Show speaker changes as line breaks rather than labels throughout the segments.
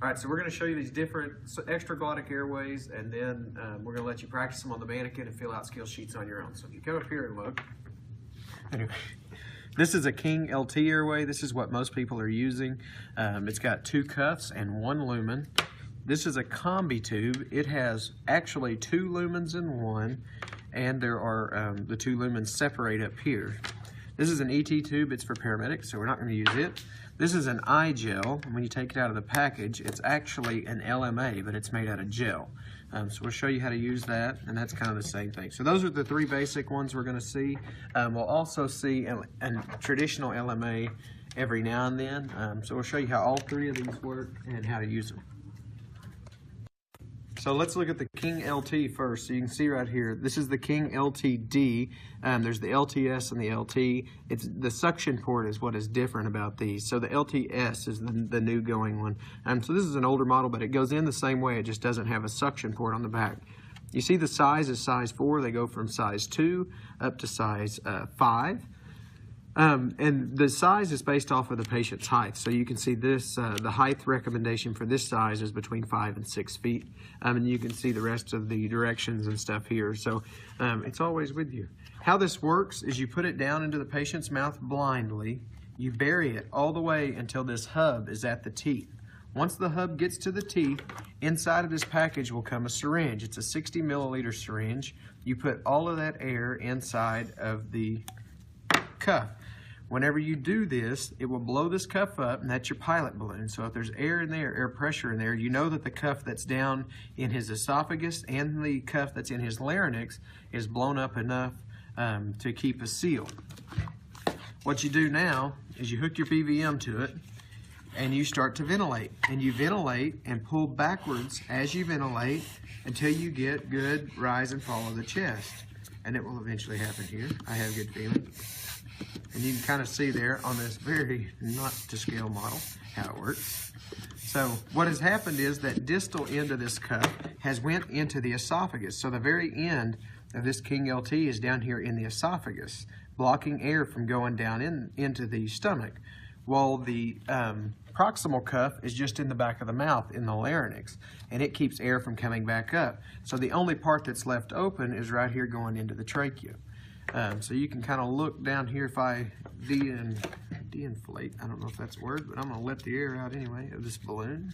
All right, so we're going to show you these different extraglottic airways, and then we're going to let you practice them on the mannequin and fill out skill sheets on your own. So if you come up here and look. Anyway, this is a King LT airway. This is what most people are using. It's got 2 cuffs and 1 lumen. This is a Combitube. It has actually 2 lumens in one, and there are the 2 lumens separate up here. This is an ET tube. It's for paramedics, so we're not going to use it. This is an iGel. When you take it out of the package, it's actually an LMA, but it's made out of gel. So we'll show you how to use that, and that's kind of the same thing. So those are the 3 basic ones we're going to see. We'll also see a traditional LMA every now and then. So we'll show you how all 3 of these work and how to use them. So let's look at the King LT first. So you can see right here, this is the King LTD. There's the LTS and the LT. The suction port is what is different about these. So the LTS is the new going one. So this is an older model, but it goes in the same way. It just doesn't have a suction port on the back. You see the size is size 4. They go from size 2 up to size 5. And the size is based off of the patient's height. So you can see this, the height recommendation for this size is between 5 and 6 feet. And you can see the rest of the directions and stuff here. So it's always with you. How this works is you put it down into the patient's mouth blindly. You bury it all the way until this hub is at the teeth. Once the hub gets to the teeth, inside of this package will come a syringe. It's a 60 milliliter syringe. You put all of that air inside of the cuff. Whenever you do this, it will blow this cuff up, and that's your pilot balloon. So if there's air in there, air pressure in there, you know that the cuff that's down in his esophagus and the cuff that's in his larynx is blown up enough to keep a seal. What you do now is you hook your BVM to it, and you start to ventilate. And you ventilate and pull backwards as you ventilate until you get good rise and fall of the chest. And it will eventually happen here. I have a good feeling. And you can kind of see there on this very not to scale model how it works. So what has happened is that distal end of this cuff has went into the esophagus. So the very end of this King LT is down here in the esophagus, blocking air from going down into the stomach, while the proximal cuff is just in the back of the mouth in the larynx, and it keeps air from coming back up. So the only part that's left open is right here going into the trachea. So you can kind of look down here. If I de-inflate, I don't know if that's a word, but I'm going to let the air out anyway of this balloon.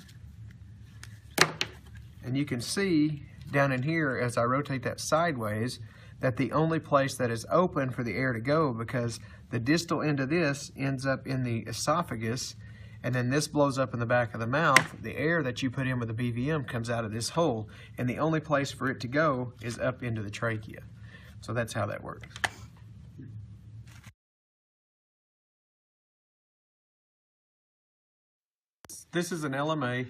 And you can see down in here as I rotate that sideways that the only place that is open for the air to go, because the distal end of this ends up in the esophagus, and then this blows up in the back of the mouth. The air that you put in with the BVM comes out of this hole, and the only place for it to go is up into the trachea. So that's how that works. This is an LMA.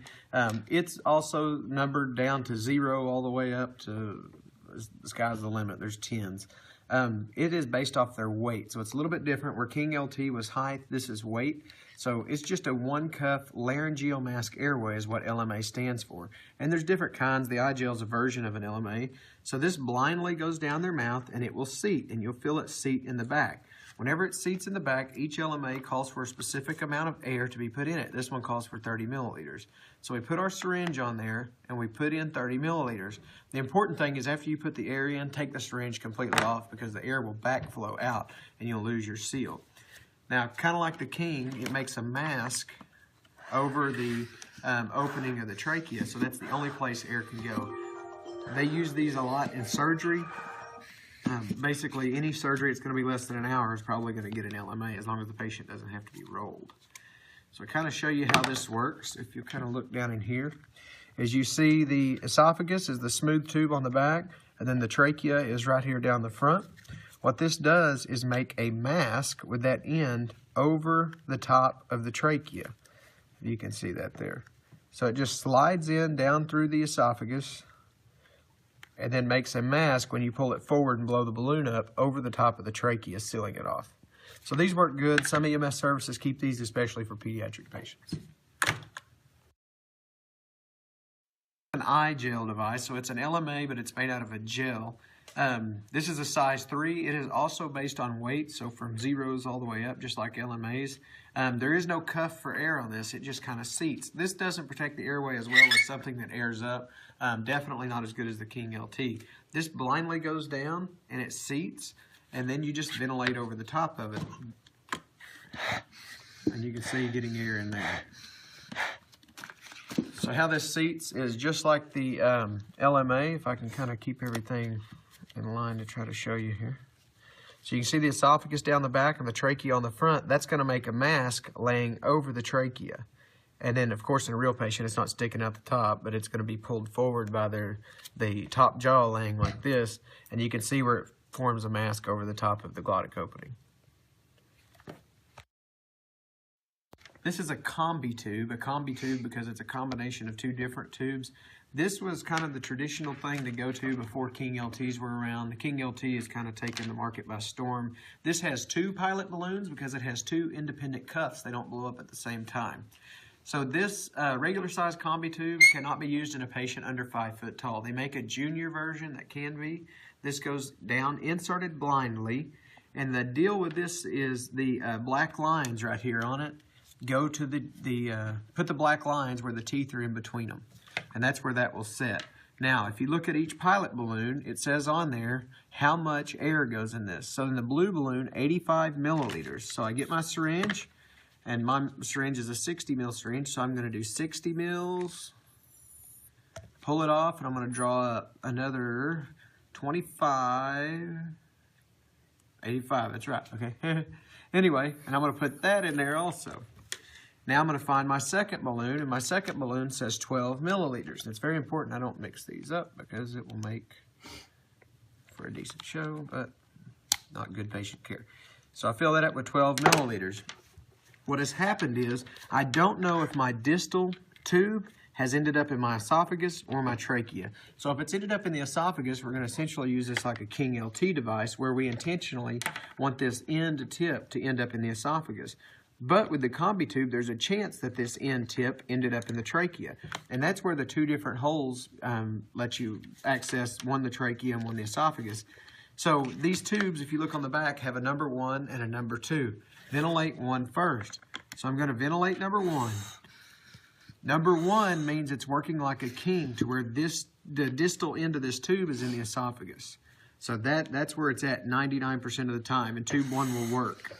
It's also numbered down to 0 all the way up to the sky's the limit. There's 10s. It is based off their weight, so it's a little bit different. Where King LT was height, this is weight. So it's just a 1-cuff laryngeal mask airway is what LMA stands for. And there's different kinds. The iGel is a version of an LMA. So this blindly goes down their mouth, and it will seat, and you'll feel it seat in the back. Whenever it seats in the back, each LMA calls for a specific amount of air to be put in it. This one calls for 30 milliliters. So we put our syringe on there, and we put in 30 milliliters. The important thing is after you put the air in, take the syringe completely off, because the air will backflow out, and you'll lose your seal. Now, kind of like the King, it makes a mask over the opening of the trachea, so that's the only place air can go. They use these a lot in surgery. Basically, any surgery that's going to be less than an hour is probably going to get an LMA, as long as the patient doesn't have to be rolled. So I kind of show you how this works. If you kind of look down in here, as you see, the esophagus is the smooth tube on the back, and then the trachea is right here down the front. What this does is make a mask with that end over the top of the trachea. You can see that there. So it just slides in down through the esophagus and then makes a mask when you pull it forward and blow the balloon up over the top of the trachea, sealing it off. So these work good. Some EMS services keep these especially for pediatric patients. An iGel device, so it's an LMA, but it's made out of a gel. This is a size 3. It is also based on weight, so from zeros all the way up, just like LMAs. There is no cuff for air on this. It just kind of seats. This doesn't protect the airway as well as something that airs up. Definitely not as good as the King LT. This blindly goes down and it seats, and then you just ventilate over the top of it. And you can see getting air in there. So how this seats is just like the LMA, if I can kind of keep everything in line to try to show you here. So you can see the esophagus down the back and the trachea on the front. That's going to make a mask laying over the trachea. And then, of course, in a real patient, it's not sticking out the top, but it's going to be pulled forward by the top jaw laying like this. And you can see where it forms a mask over the top of the glottic opening. This is a Combitube because it's a combination of two different tubes. This was kind of the traditional thing to go to before King LTs were around. The King LT has kind of taken the market by storm. This has 2 pilot balloons because it has 2 independent cuffs. They don't blow up at the same time. So this regular size Combitube cannot be used in a patient under 5 foot tall. They make a junior version that can be. This goes down, inserted blindly. And the deal with this is the black lines right here on it go to put the black lines where the teeth are in between them. And that's where that will set. Now, if you look at each pilot balloon, it says on there how much air goes in this. So in the blue balloon, 85 milliliters. So I get my syringe, and my syringe is a 60 mil syringe, so I'm going to do 60 mils, pull it off, and I'm going to draw up another 25, 85, that's right, okay. Anyway, and I'm going to put that in there also. Now I'm going to find my second balloon, and my second balloon says 12 milliliters. It's very important I don't mix these up because it will make for a decent show, but not good patient care. So I fill that up with 12 milliliters. What has happened is I don't know if my distal tube has ended up in my esophagus or my trachea. So if it's ended up in the esophagus, we're going to essentially use this like a King LT device where we intentionally want this end tip to end up in the esophagus. But with the Combitube, there's a chance that this end tip ended up in the trachea. And that's where the 2 different holes let you access one the trachea and one the esophagus. So these tubes, if you look on the back, have a number 1 and a number 2. Ventilate one first. So I'm going to ventilate number 1. Number 1 means it's working like a king to where the distal end of this tube is in the esophagus. So that's where it's at 99% of the time, and tube 1 will work.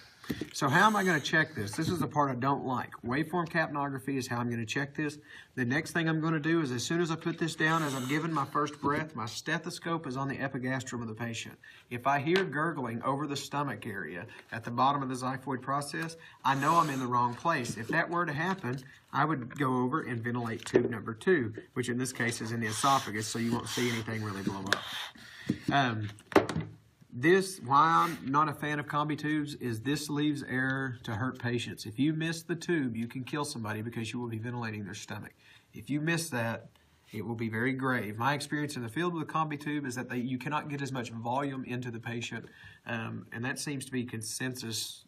So how am I going to check this? This is the part I don't like. Waveform capnography is how I'm going to check this. The next thing I'm going to do is as soon as I put this down, as I'm giving my first breath, my stethoscope is on the epigastrum of the patient. If I hear gurgling over the stomach area at the bottom of the xiphoid process, I know I'm in the wrong place. If that were to happen, I would go over and ventilate tube number 2, which in this case is in the esophagus, so you won't see anything really blow up. Why I'm not a fan of Combitubes is this leaves air to hurt patients. If you miss the tube, you can kill somebody because you will be ventilating their stomach. If you miss that, it will be very grave. My experience in the field with the Combitube is that you cannot get as much volume into the patient, and that seems to be consensus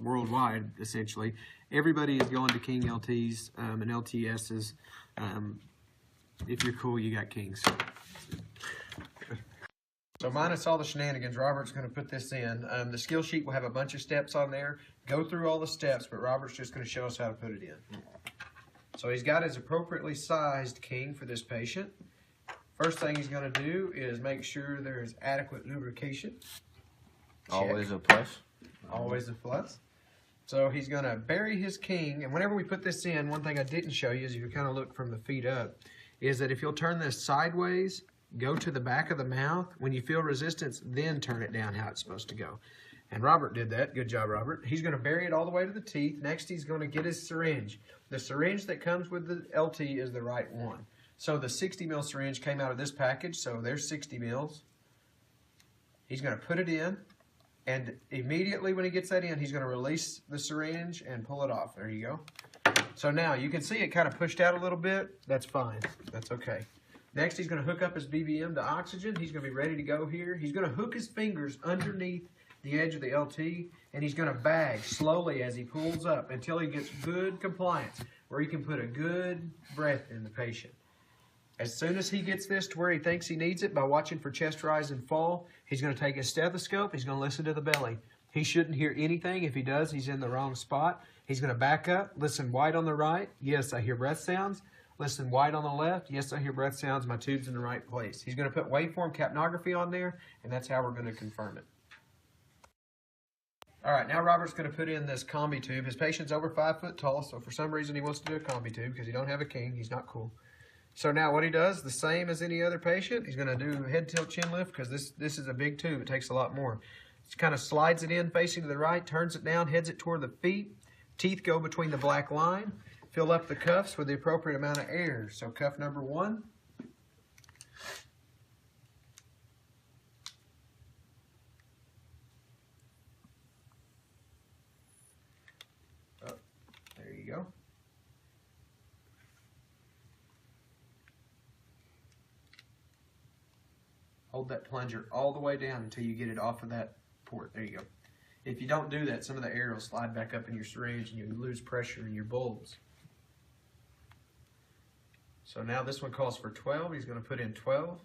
worldwide, essentially. Everybody is going to King LTs and LTSs. If you're cool, you got Kings. So minus all the shenanigans, Robert's going to put this in. The skill sheet will have a bunch of steps on there. Go through all the steps, but Robert's just going to show us how to put it in. So he's got his appropriately sized king for this patient. First thing he's going to do is make sure there is adequate lubrication.
Always a plus.
Always a plus. So he's going to bury his king, and whenever we put this in, one thing I didn't show you is if you kind of look from the feet up, is that if you'll turn this sideways, go to the back of the mouth. When you feel resistance, then turn it down how it's supposed to go. And Robert did that. Good job, Robert. He's going to bury it all the way to the teeth. Next, he's going to get his syringe. The syringe that comes with the LT is the right one. So the 60 mil syringe came out of this package, so there's 60 mils. He's going to put it in, and immediately when he gets that in, he's going to release the syringe and pull it off. There you go. So now you can see it kind of pushed out a little bit. That's fine. That's okay. Next, he's going to hook up his BBM to oxygen. He's going to be ready to go here. He's going to hook his fingers underneath the edge of the LT, and he's going to bag slowly as he pulls up until he gets good compliance, where he can put a good breath in the patient. As soon as he gets this to where he thinks he needs it by watching for chest rise and fall, he's going to take his stethoscope, he's going to listen to the belly. He shouldn't hear anything. If he does, he's in the wrong spot. He's going to back up, listen wide on the right. Yes, I hear breath sounds. Listen wide on the left. Yes, I hear breath sounds. My tube's in the right place. He's going to put waveform capnography on there, and that's how we're going to confirm it. All right, now Robert's going to put in this Combitube. His patient's over 5 foot tall, so for some reason he wants to do a Combitube because he don't have a king. He's not cool. So now what he does, the same as any other patient, he's going to do head tilt chin lift because this is a big tube. It takes a lot more. He kind of slides it in facing to the right, turns it down, heads it toward the feet. Teeth go between the black line. Fill up the cuffs with the appropriate amount of air. So cuff number 1. Oh, there you go. Hold that plunger all the way down until you get it off of that port. There you go. If you don't do that, some of the air will slide back up in your syringe and you lose pressure in your bulbs. So now this one calls for 12. He's going to put in 12.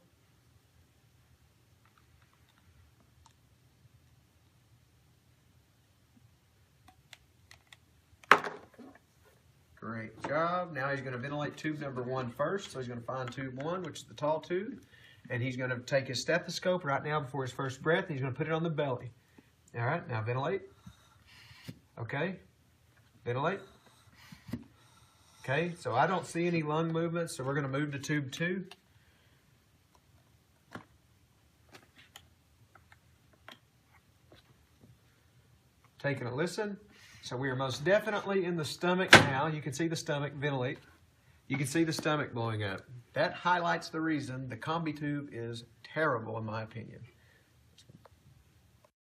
Great job. Now he's going to ventilate tube number 1 first. So he's going to find tube 1, which is the tall tube. And he's going to take his stethoscope right now before his first breath. And he's going to put it on the belly. All right, now ventilate. Okay, ventilate. Okay, so I don't see any lung movements, so we're going to move to tube 2. Taking a listen. So we are most definitely in the stomach now. You can see the stomach, ventilate. You can see the stomach blowing up. That highlights the reason the Combitube is terrible in my opinion.